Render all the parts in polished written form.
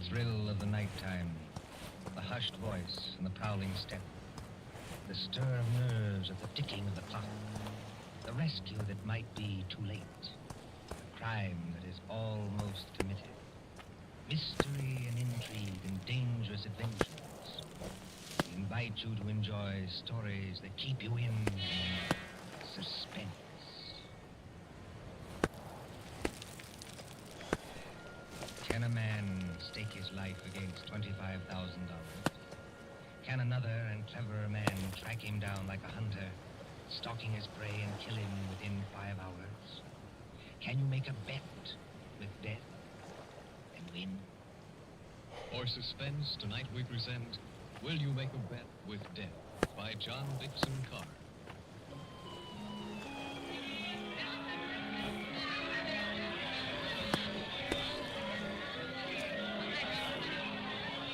thrill of the nighttime, the hushed voice and the prowling step, the stir of nerves at the ticking of the clock, the rescue that might be too late, the crime that is almost committed, mystery and intrigue and dangerous adventures. We invite you to enjoy stories that keep you in suspense. Can a man stake his life against $25,000? Can another and cleverer man track him down like a hunter, stalking his prey and kill him within 5 hours? Can you make a bet with death and win? For Suspense, tonight we present Will You Make a Bet with Death by John Dixon Carr.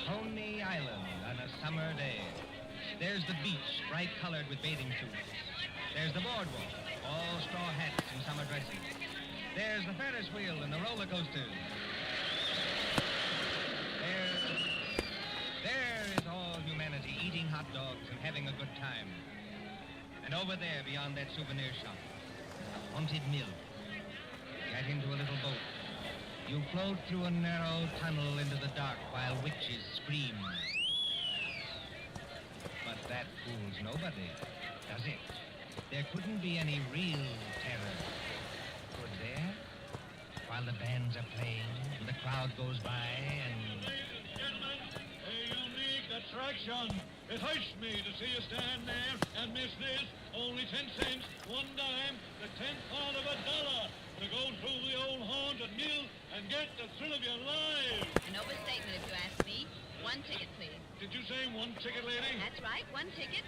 Coney Island on a summer day. There's the beach, bright-colored with bathing suits. There's the boardwalk, all straw hats and summer dressing. There's the Ferris wheel and the roller coasters. There is all humanity eating hot dogs and having a good time. And over there, beyond that souvenir shop, a haunted mill. Get into a little boat. You float through a narrow tunnel into the dark while witches scream. But that fools nobody, does it? There couldn't be any real terror, could there? While the bands are playing and the crowd goes by and... Ladies and gentlemen, a unique attraction. It hurts me to see you stand there and miss this. Only 10 cents, 1 dime, the 10th part of $1 to go through the old haunted mill and get the thrill of your life. An overstatement if you ask me. 1 ticket, please. Did you say 1 ticket, lady? That's right, 1 ticket.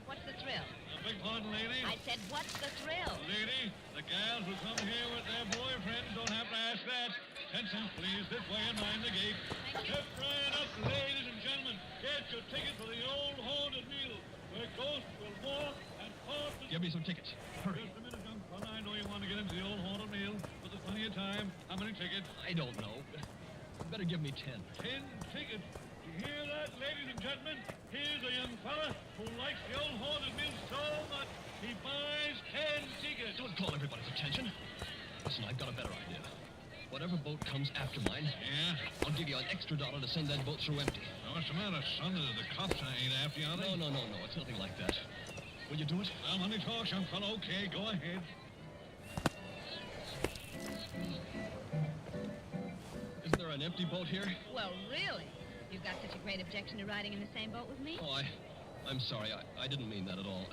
What's the thrill? I beg pardon, lady? I said, what's the thrill? Lady, the gals who come here with their boyfriends don't have to ask that. 10 cents, please, this way and mind the gate. Thank you. Step right up, ladies and gentlemen. Get your ticket for the old haunted mill, where ghosts will walk and talk. Give me some tickets. Hurry. Just a minute, young fella. I know you want to get into the old haunted mill, but there's plenty of time. How many tickets? I don't know. You better give me 10. 10 tickets. You hear that, ladies and gentlemen? Here's a young fella who likes the old haunted mill so much, he buys 10 tickets. Don't call everybody's attention. Listen, I've got a better idea. Whatever boat comes after mine, Yeah? I'll give you an extra $1 to send that boat through empty. Now, what's the matter, son? The cops ain't after you, are they? No, it's nothing like that. Will you do it? Well, money talks, young fella. Okay, go ahead. Isn't there an empty boat here? Well, really? You've got such a great objection to riding in the same boat with me? Oh, I'm sorry. I didn't mean that at all.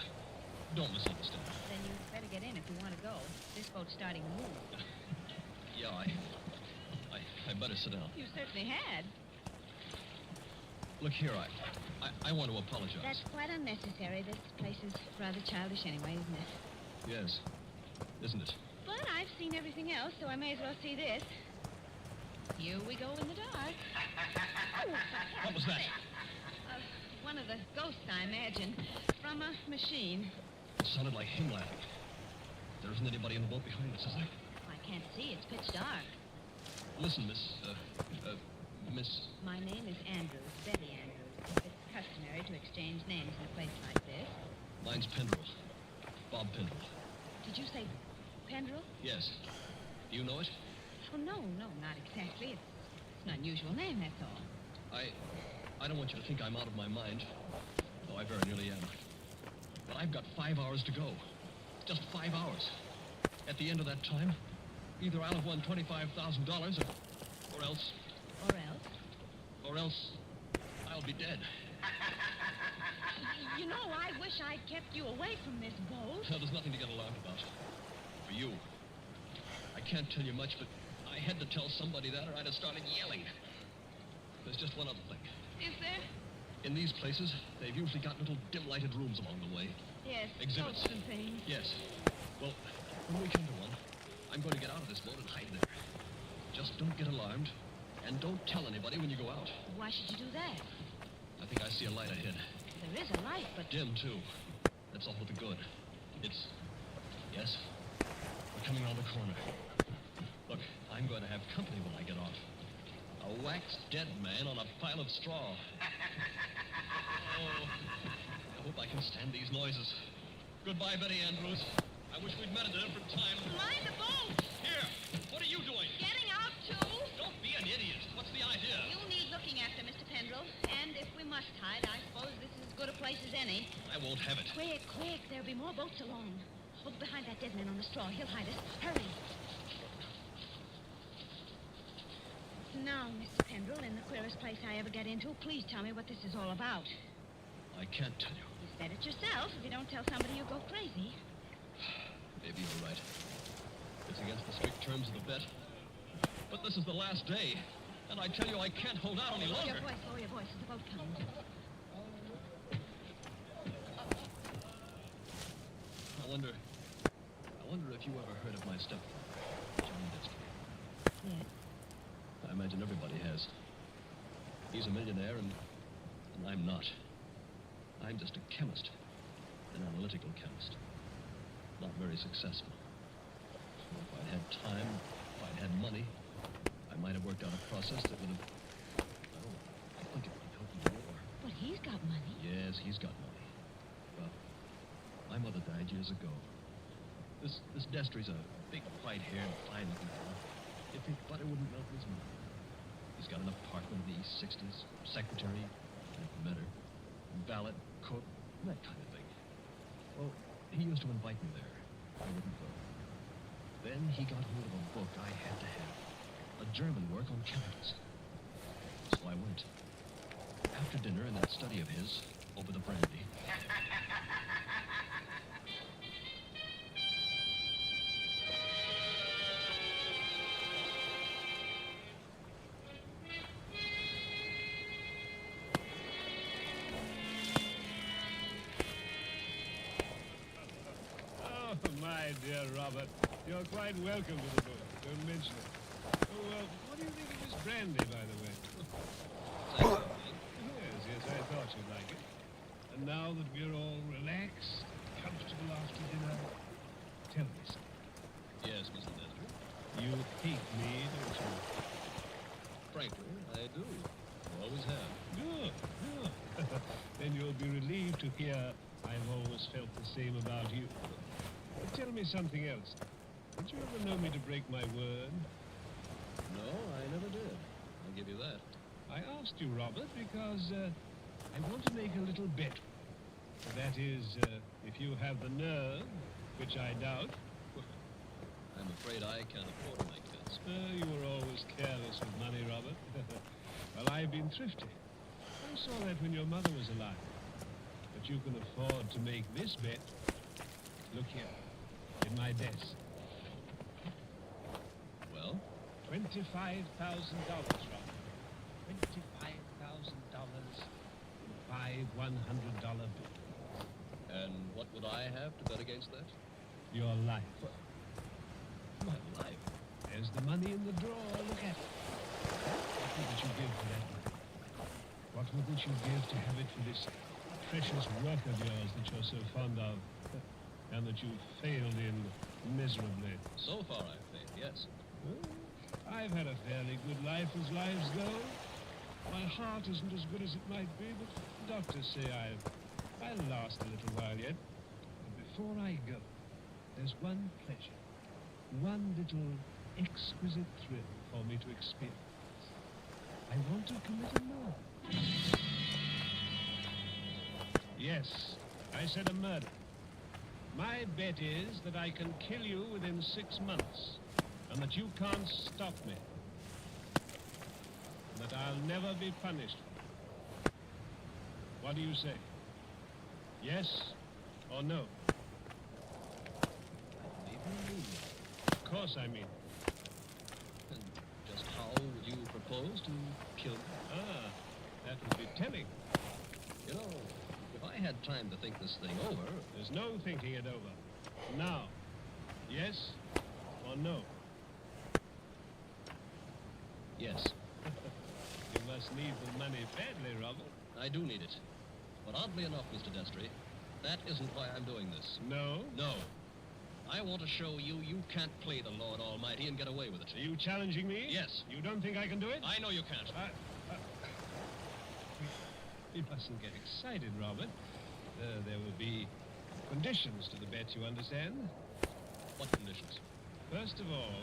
Don't misunderstand. Then you'd better get in if you want to go. This boat's starting to move. Yeah, I better sit down. You certainly had. Look here, I want to apologize. That's quite unnecessary. This place is rather childish anyway, isn't it? Yes, isn't it? But I've seen everything else, so I may as well see this. Here we go in the dark. What was that? One of the ghosts, I imagine, from a machine. It sounded like him laughing. There isn't anybody in the boat behind us, is there? I can't see. It's pitch dark. Listen, Miss... My name is Andrews, Betty Andrews. It's customary to exchange names in a place like this. Mine's Pendrell. Bob Pendrell. Did you say Pendrell? Yes. Do you know it? Oh, no, not exactly. It's an unusual name, that's all. I don't want you to think I'm out of my mind, though I very nearly am. But I've got 5 hours to go. Just 5 hours. At the end of that time, either I'll have won $25,000 or else... Or else? Or else I'll be dead. You know, I wish I'd kept you away from this boat. Well, there's nothing to get alarmed about. For you. I can't tell you much, but I had to tell somebody that or I'd have started yelling. There's just one other thing. Is there? In these places, they've usually got little dim-lighted rooms along the way. Yes, Exhibits. boats and things. Yes. Well, when we come to one, I'm going to get out of this boat and hide there. Just don't get alarmed, and don't tell anybody when you go out. Why should you do that? I think I see a light ahead. There is a light, but... Dim, too. That's all for the good. It's... Yes? We're coming around the corner. Look, I'm going to have company when I get off. A wax dead man on a pile of straw. Oh, I hope I can stand these noises. Goodbye, Betty Andrews. I wish we'd met at a different time. Mind the boat! Here, what are you doing? Getting out, too? Don't be an idiot. What's the idea? You need looking after, Mr. Pendrell. And if we must hide, I suppose this is as good a place as any. I won't have it. Quick, quick. There'll be more boats along. Look behind that dead man on the straw. He'll hide us. Hurry. Now, Mr. Pendrell, in the queerest place I ever get into, please tell me what this is all about. I can't tell you. You said it yourself. If you don't tell somebody, you go crazy. Maybe you're right. It's against the strict terms of the bet. But this is the last day. And I tell you, I can't hold out any longer. Lower your voice as the boat comes. I wonder if you ever heard of my stepfather, John Destry. Yes. I imagine everybody has. He's a millionaire, and I'm not. I'm just a chemist, an analytical chemist. Not very successful. So if I'd had time, if I'd had money, I might have worked out a process that would have... Well, I think it would have helped me more. But he's got money. Yes, he's got money. Well, my mother died years ago. This Destry's a big, white-haired, fine-looking fellow. If his butter wouldn't melt in his mouth. He's got an apartment in the East 60s, secretary, never met her, valet, cook, that kind of thing. Well, he used to invite me there. I wouldn't go. Then he got hold of a book I had to have. A German work on chemicals. So I went. After dinner in that study of his, over the brandy. My dear Robert, you're quite welcome to the boat. Don't mention it. Oh, what do you think of this brandy, by the way? Yes, I thought you'd like it. And now that we're all relaxed, comfortable after dinner, tell me something. Yes, Mr. Destry. You hate me, don't you? Frankly, I do. Always have. Good, good. Then you'll be relieved to hear I've always felt the same about you. But tell me something else. Did you ever know me to break my word? No, I never did. I'll give you that. I asked you, Robert, because I want to make a little bet. That is, if you have the nerve, which I doubt. I'm afraid I can't afford to make bets. You were always careless with money, Robert. Well, I've been thrifty. I saw that when your mother was alive. But you can afford to make this bet. Look here, in my desk. Well? $25,000, Robert. $25,000 in 5 $100 bills. And what would I have to bet against that? Your life. My life? There's the money in the drawer. Look at it. What wouldn't you give for that money? What wouldn't you give to have it for this precious work of yours that you're so fond of and that you've failed in miserably? So far I've failed, yes. Well, I've had a fairly good life as lives go. My heart isn't as good as it might be, but doctors say I'll last a little while yet. But before I go, there's one pleasure, one little exquisite thrill for me to experience. I want to commit a murder. Yes, I said a murder. My bet is that I can kill you within 6 months, and that you can't stop me. And that I'll never be punished. What do you say? Yes or no? Of course I mean. And just how would you propose to kill me? Ah, that would be telling. You know, if I had time to think this thing over... There's no thinking it over. Now, yes or no? Yes, You must need the money badly, Robert. I do need it. But oddly enough, Mr. Destry, that isn't why I'm doing this. No? No. I want to show you can't play the Lord Almighty and get away with it. Are you challenging me? Yes. You don't think I can do it? I know you can't. You mustn't get excited, Robert. There will be conditions to the bet, you understand? What conditions? First of all,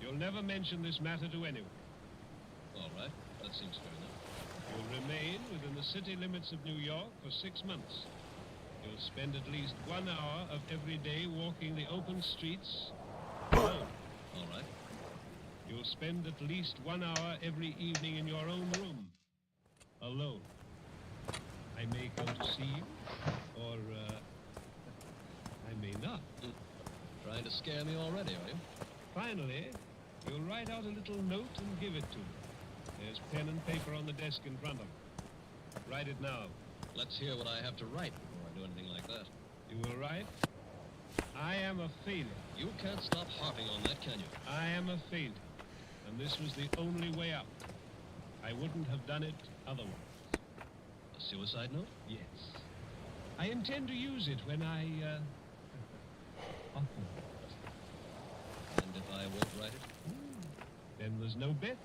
you'll never mention this matter to anyone. All right. That seems fair enough. You'll remain within the city limits of New York for 6 months. You'll spend at least 1 hour of every day walking the open streets alone. All right. You'll spend at least 1 hour every evening in your own room, alone. I may come to see you, or I may not. Trying to scare me already, are you? Finally, you'll write out a little note and give it to me. There's pen and paper on the desk in front of you. Write it now. Let's hear what I have to write before I do anything like that. You will write, I am a failure. You can't stop harping on that, can you? I am a failure, and this was the only way out. I wouldn't have done it otherwise. A suicide note? Yes. I intend to use it when I, often. And if I won't write it? Then there's no bet.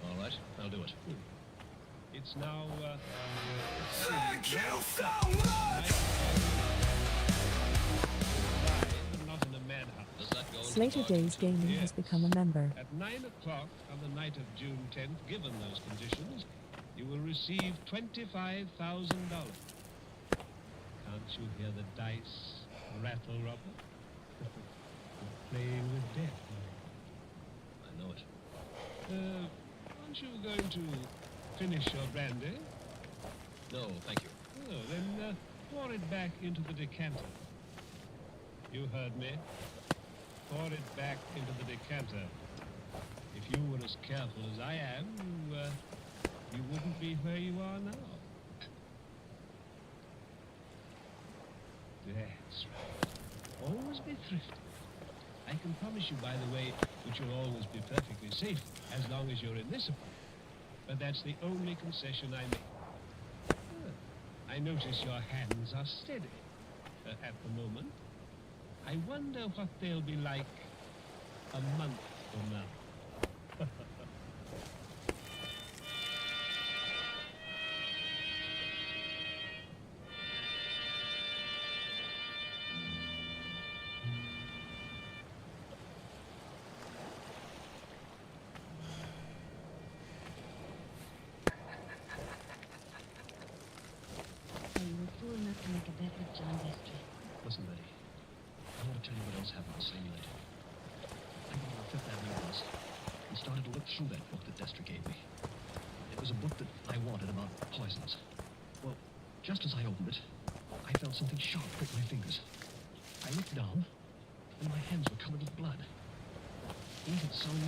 All right, I'll do it. It's now, Thank you so much! not in a madhouse. Does that go into Slater the bargain, Days too? Gaming has become a member. At 9 o'clock on the night of June 10th, given those conditions, you will receive $25,000. Can't you hear the dice rattle, Robert? You're playing with death. I know it. Aren't you going to finish your brandy? No, thank you. Oh, then pour it back into the decanter. You heard me. Pour it back into the decanter. If you were as careful as I am, you wouldn't be where you are now. That's right. Always be thrifty. I can promise you, by the way, that you'll always be perfectly safe as long as you're in this apartment. But that's the only concession I make. I notice your hands are steady at the moment. I wonder what they'll be like a month from now. So you were fool enough to make a bet with John Destry. Listen, Betty. I want to tell you what else happened the same night. I went over Fifth Avenue once and started to look through that book that Destry gave me. It was a book that I wanted about poisons. Well, just as I opened it, I felt something sharp prick my fingers. I looked down, and my hands were covered with blood. He had sewn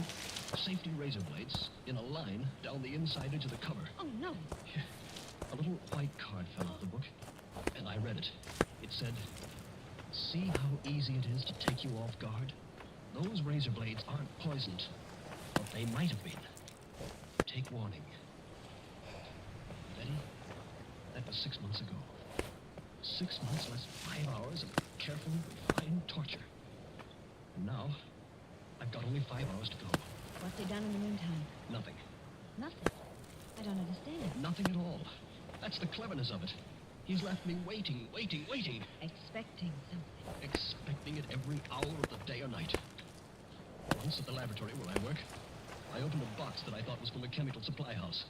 safety razor blades in a line down the inside edge of the cover. Oh, no. A little white card fell off the book, and I read it. It said, "See how easy it is to take you off guard? Those razor blades aren't poisoned, but they might have been. Take warning." Betty, that was 6 months ago. 6 months less 5 hours of careful, refined torture. And now, I've got only 5 hours to go. What's he done in the meantime? Nothing. Nothing. I don't understand. Nothing at all. That's the cleverness of it. He's left me waiting. Expecting something. Expecting it every hour of the day or night. Once at the laboratory where I work, I opened a box that I thought was from a chemical supply house.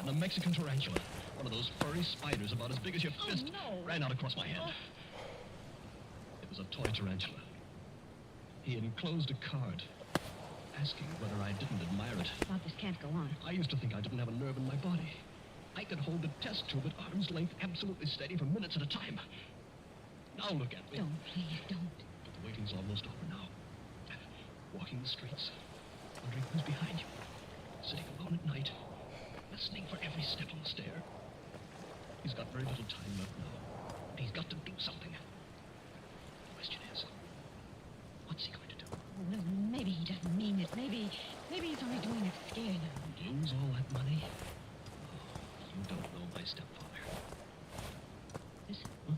And the Mexican tarantula, one of those furry spiders about as big as your fist, no. ran out across my hand. It was a toy tarantula. He enclosed a card, asking whether I didn't admire it. Bob, this can't go on. I used to think I didn't have a nerve in my body. I could hold the test tube at arm's length absolutely steady for minutes at a time. Now look at me. Don't, please, don't. The waiting's almost over now. Walking the streets, wondering who's behind you. Sitting alone at night, listening for every step on the stair. He's got very little time left now. And he's got to do something. The question is, what's he going to do? Oh, well, maybe he doesn't mean it. Maybe he's only doing it to scare you. Lose all that money? Oh, you don't know my stepfather. Listen. Huh?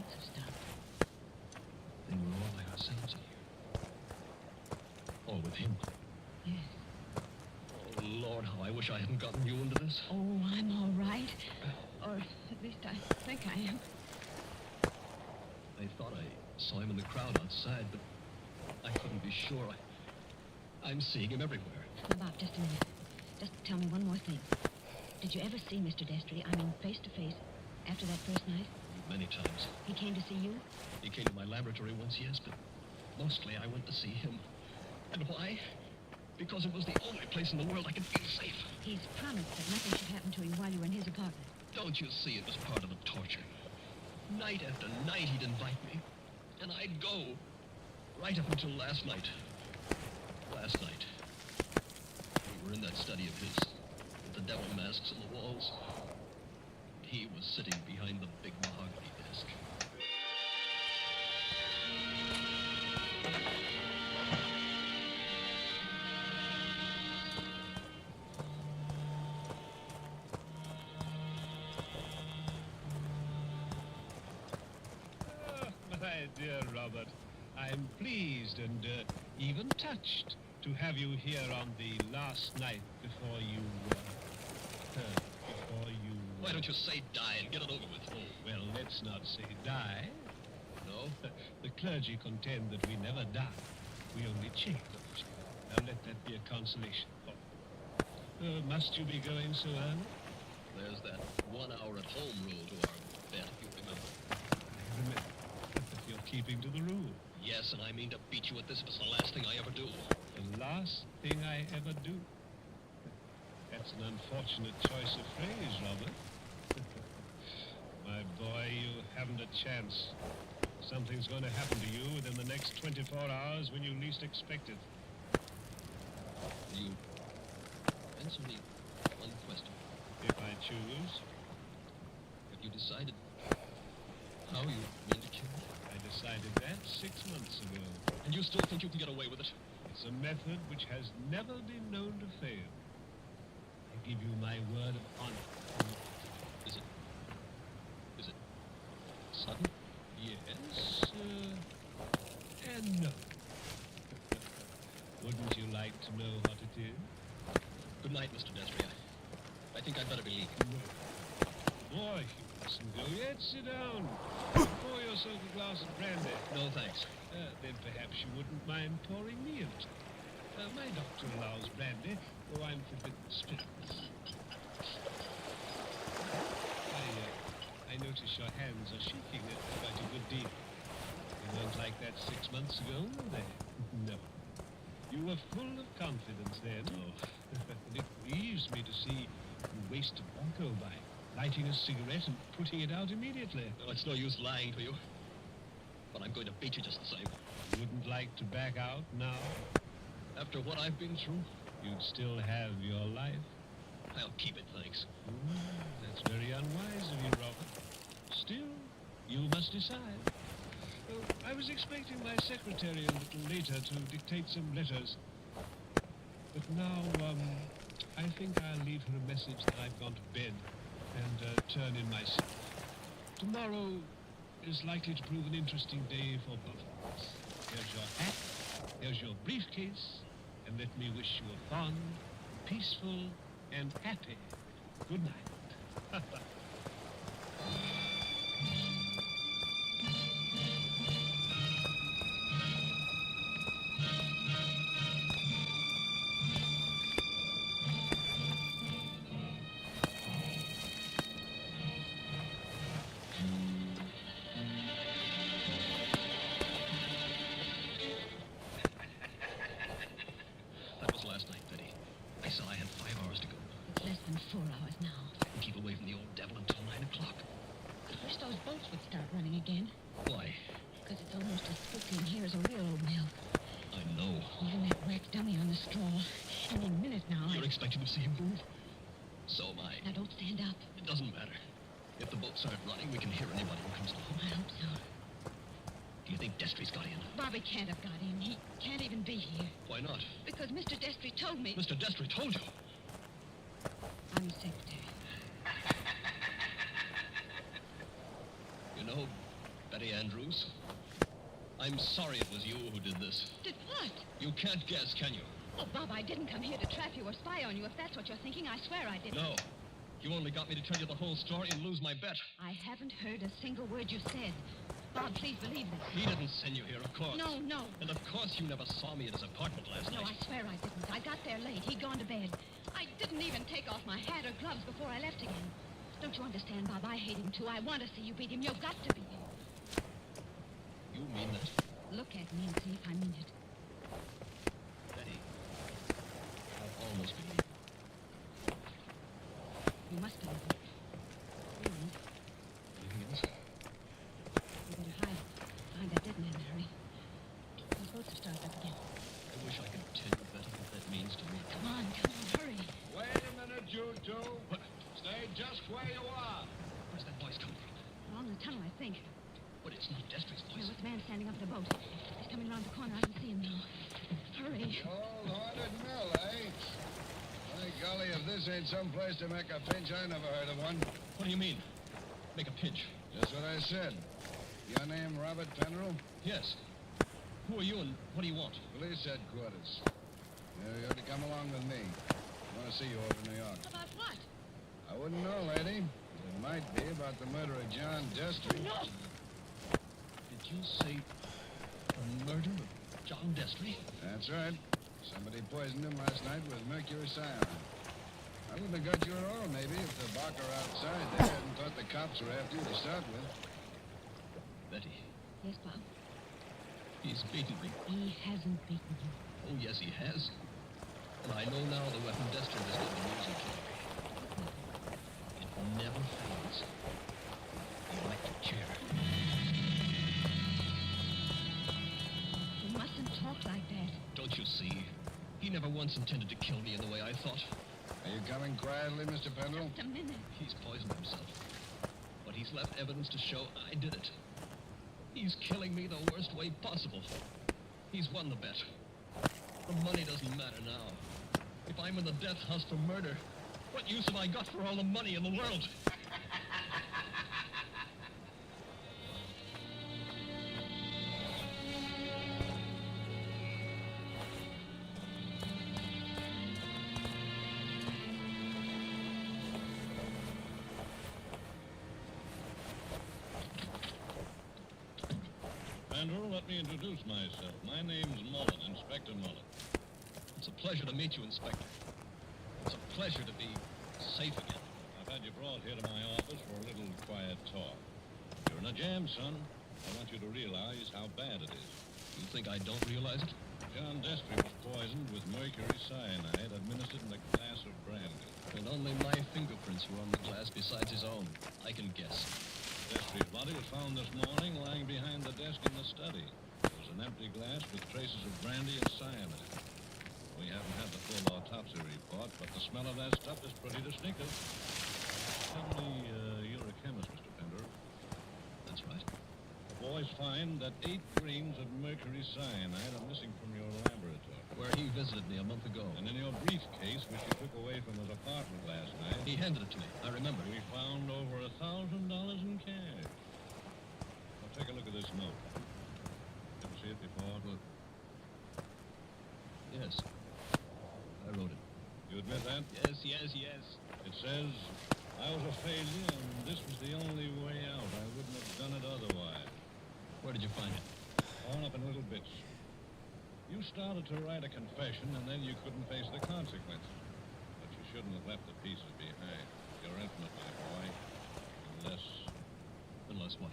boats have stopped. Then we're all by ourselves here. All with him. Yes. Oh, Lord, how I wish I hadn't gotten you into this. Oh, I'm all right. Or at least I think I am. I thought I saw him in the crowd outside, but I couldn't be sure. I'm seeing him everywhere. Now, Bob, just a minute. Just tell me one more thing. Did you ever see Mr. Destry, I mean face to face, after that first night? Many times. He came to see you? He came to my laboratory once, yes, but mostly I went to see him. And why? Because it was the only place in the world I could feel safe. He's promised that nothing should happen to him while you were in his apartment. Don't you see it was part of the torture? Night after night he'd invite me, and I'd go. Right up until last night. Last night. We were in that study of his, with the devil masks on the walls. He was sitting behind the big mahogany desk. My dear Robert, I'm pleased and even touched to have you here on the last night before you... Why don't you say die and get it over with? Oh, well, let's not say die. No? The clergy contend that we never die. We only change. Now let that be a consolation. Must you be going so early? There's that 1 hour at home rule to our bet, if you remember. I remember. You're keeping to the rule. Yes, and I mean to beat you at this if it's the last thing I ever do. The last thing I ever do. That's an unfortunate choice of phrase, Robert. My boy, you haven't a chance. Something's going to happen to you within the next 24 hours when you least expect it. You answer me one question. If I choose, Have you decided how you mean to kill me? I decided that 6 months ago. And you still think you can get away with it? It's a method which has never been known to fail. I give you my word of honor. Is it sudden? Yes, and no. Wouldn't you like to know what it is? Good night, Mr. Destry. I think I'd better be leaving. No. Boy, you mustn't go yet. Sit down. Pour yourself a glass of brandy. No, thanks. Then perhaps you wouldn't mind pouring me a little. My doctor allows brandy, though I'm forbidden spirits. I notice your hands are shaking quite a good deal. You weren't like that 6 months ago, were they? No. You were full of confidence then. Oh. It grieves me to see you waste tobacco by lighting a cigarette and putting it out immediately. No, it's no use lying to you. But I'm going to beat you just the same. You wouldn't like to back out now? After what I've been through, You'd still have your life. I'll keep it, thanks. That's very unwise of you, Robert. Still, you must decide. Oh, I was expecting my secretary a little later to dictate some letters. But now, I think I'll leave her a message that I've gone to bed and turn in myself. Tomorrow is likely to prove an interesting day for both of us. Here's your hat, here's your briefcase, and let me wish you a fond, peaceful, and happy good night. That was last night, Betty. I said I had 5 hours to go. It's less than 4 hours now. And keep away from the old devil until 9 o'clock. I wish those boats would start running again. Why? Because it's almost as spooky in here as a real old mill. I know. Even that wax dummy on the straw. Any minute now. You're expecting to see him move? So am I. Now don't stand up. It doesn't matter. If the boats aren't running, we can hear anybody who comes along. I hope so. Do you think Destry's got in? Bobby can't have got in. He can't even be here. Why not? Because Mr. Destry told me. Mr. Destry told you. I'm his secretary. You know, Betty Andrews, I'm sorry it was you who did this. Did what? You can't guess, can you? Oh, Bob, I didn't come here to trap you or spy on you. If that's what you're thinking, I swear I didn't. No. You only got me to tell you the whole story and lose my bet. I haven't heard a single word you said. Bob, please believe this. He didn't send you here, of course. No, no. And of course you never saw me at his apartment last No, night. I swear I didn't. I got there late. He'd gone to bed. I didn't even take off my hat or gloves before I left again. Don't you understand, Bob? I hate him, too. I want to see you beat him. You've got to beat him. You mean that? Look at me and see if I mean it. Betty, I've almost believed you. You must believe it. And Anything else? you better hide behind that dead man in a hurry. Those boats have started up again. I wish I could tell you, Betty, what that means to me. Come on, hurry. Wait a minute, you two. What? Stay just where you are. Where's that voice coming from? Along the tunnel, I think. But it's not Destry's No, voice. it's a man standing up in the boat. He's coming around the corner. I can see him now. Hurry. The old haunted mill, eh? By golly, if this ain't some place to make a pinch, I never heard of one. What do you mean? Make a pinch? Just what I said. Your name Robert Penrell? Yes. Who are you and what do you want? Police headquarters. You ought to come along with me. I want to see you over in New York. About what? I wouldn't know, lady. It might be about the murder of John Destry. No! Did you say a murder of John Destry? That's right. Somebody poisoned him last night with mercury cyanide. I wouldn't have got you at all, maybe, if the barker outside there hadn't thought the cops were after you to start with. Betty, Yes, Bob. he's beaten me. He hasn't beaten you. Oh, yes, he has. And I know now the weapon Destry was going to use in killing me. It never fails. The electric chair. You mustn't talk like that. Don't you see? He never once intended to kill me in the way I thought. Are you coming quietly, Mr. Penrell? Just a minute. He's poisoned himself. But he's left evidence to show I did it. He's killing me the worst way possible. He's won the bet. The money doesn't matter now. If I'm in the death house for murder, what use have I got for all the money in the world? Penrell, let me introduce myself. My name's Mullen, Inspector Mullen. It's a pleasure to meet you, Inspector. It's a pleasure to be safe again. I've had you brought here to my office for a little quiet talk. You're in a jam, son. I want you to realize how bad it is. You think I don't realize it? John Destry was poisoned with mercury cyanide administered in a glass of brandy. And only my fingerprints were on the glass besides his own. I can guess. Destry's body was found this morning lying behind the desk in the study. It was an empty glass with traces of brandy and cyanide. We haven't had the full autopsy report, but the smell of that stuff is pretty distinctive. Tell me, you're a chemist, Mr. Penrell. That's right. The boys find that 8 grains of mercury cyanide are missing from your laboratory. Where he visited me a month ago. And in your briefcase, which you took away from his apartment last night, He handed it to me. I remember. we found over $1,000 in cash. Now take a look at this note. Ever see it before? Well, yes. I wrote it. You admit that? Yes. It says, I was a failure and this was the only way out. I wouldn't have done it otherwise. Where did you find it? Torn up in little bits. You started to write a confession and then you couldn't face the consequences. But you shouldn't have left the pieces behind. You're infinite, my boy. Unless what?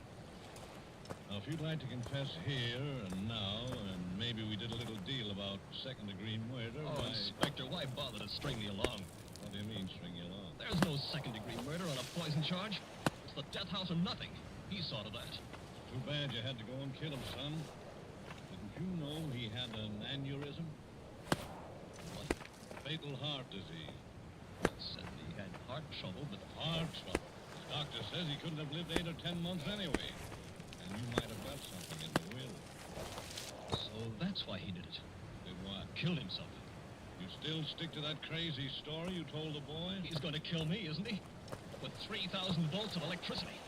Now, if you'd like to confess here and now, and maybe we did a little deal about second-degree murder, Oh, Inspector, why bother to string me along? What do you mean, string you along? There's no second-degree murder on a poison charge. It's the death house or nothing. He saw to that. Too bad you had to go and kill him, son. Didn't you know he had an aneurysm? What? Fatal heart disease. Said he had heart trouble, but Heart trouble. The doctor says he couldn't have lived 8 or 10 months anyway. And you might have got something in the will. so that's why he did it. Did what? Killed himself. You still stick to that crazy story you told the boy? He's going to kill me, isn't he? With 3,000 volts of electricity.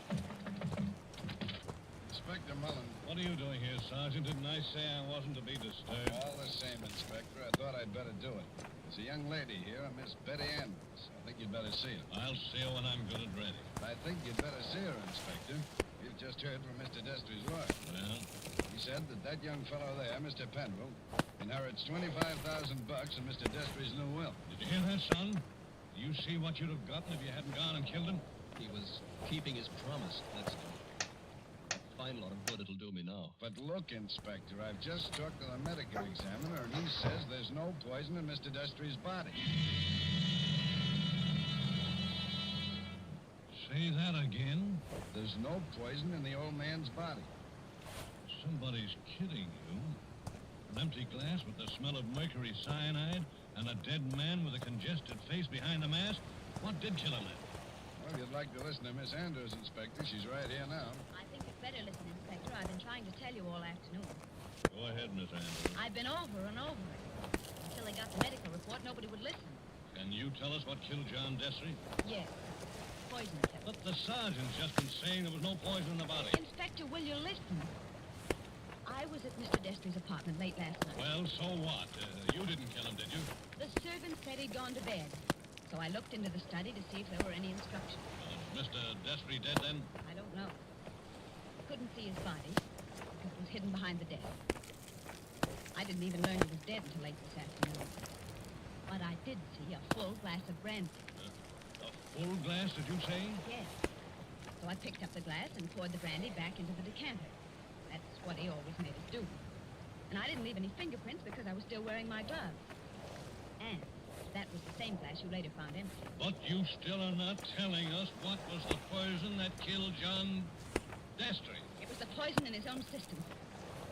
Inspector Inspector Mullen. What are you doing here, Sergeant? Didn't I say I wasn't to be disturbed? All the same, Inspector, I thought I'd better do it. There's a young lady here, Miss Betty Andrews. I think you'd better see her. I'll see her when I'm good and ready. I think you'd better see her, Inspector. You've just heard from Mr. Destry's lawyer. Well, He said that young fellow there, Mr. Penrell, inherits $25,000 in Mr. Destry's new will. did you hear that, son? Do you see what you'd have gotten if you hadn't gone and killed him? He was keeping his promise, that's all. A fine lot of good it'll do me now. But look, Inspector, I've just talked to the medical examiner, and he says there's no poison in Mr. Destry's body. Say that again? There's no poison in the old man's body. Somebody's kidding you. An empty glass with the smell of mercury cyanide and a dead man with a congested face behind the mask? What did kill him then? Well, you'd like to listen to Miss Andrews, Inspector. She's right here now. I think you'd better listen, Inspector. I've been trying to tell you all afternoon. Go ahead, Miss Andrews. I've been over and over it. Until they got the medical report, nobody would listen. Can you tell us what killed John Destry? Yes. Poison killer. But the sergeant's just been saying there was no poison in the body. Inspector, will you listen? I was at Mr. Destry's apartment late last night. Well, so what? You didn't kill him, did you? The servant said he'd gone to bed. So I looked into the study to see if there were any instructions. Mr. Destry dead then? I don't know. I couldn't see his body because it was hidden behind the desk. I didn't even learn he was dead until late this afternoon. But I did see a full glass of brandy. A full glass, did you say? Yes. So I picked up the glass and poured the brandy back into the decanter. That's what he always made us do. And I didn't leave any fingerprints because I was still wearing my gloves. And that was the same glass you later found empty. But you still are not telling us what was the poison that killed John Destry. It was the poison in his own system.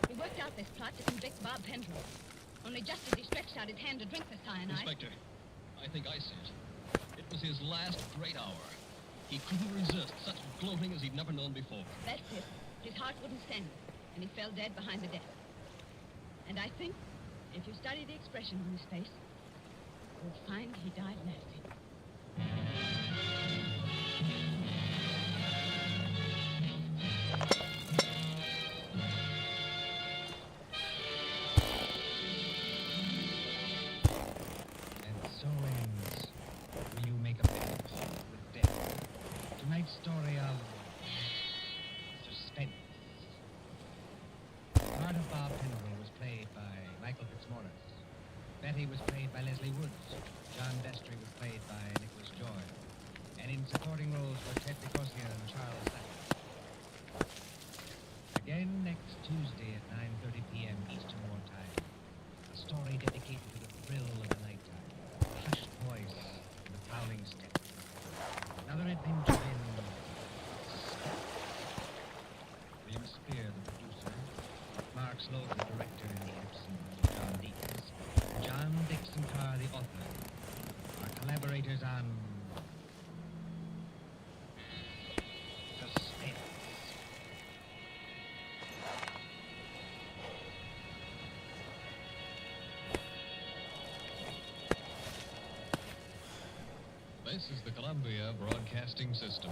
He worked out this plot to convict Bob Penrose. Only just as he stretched out his hand to drink the cyanide... Inspector, I think I see it. It was his last great hour. He couldn't resist such gloating as he'd never known before. That's it. His heart wouldn't stand it, and he fell dead behind the desk. And I think, if you study the expression on his face, you'll find he died laughing. And so ends Will You Make a Pact with Death? Tonight's story of suspense. Part of Bob Penrose was played by Michael Fitzmaurice. Betty was played by Leslie Woods. John Destry was played by Nicholas Joy. And in supporting roles were Ted DeCorsia and Charles Sackett. Again next Tuesday at 9:30 p.m. Eastern Wartime. A story dedicated to the thrill of the nighttime, the hushed voice, and the prowling step. Another adventure in suspense. William Spear, the producer. Mark Sloat, the director in the absence of John Deakins. John Dixon Carr, the author. Our collaborators on suspense. This is the Columbia Broadcasting System.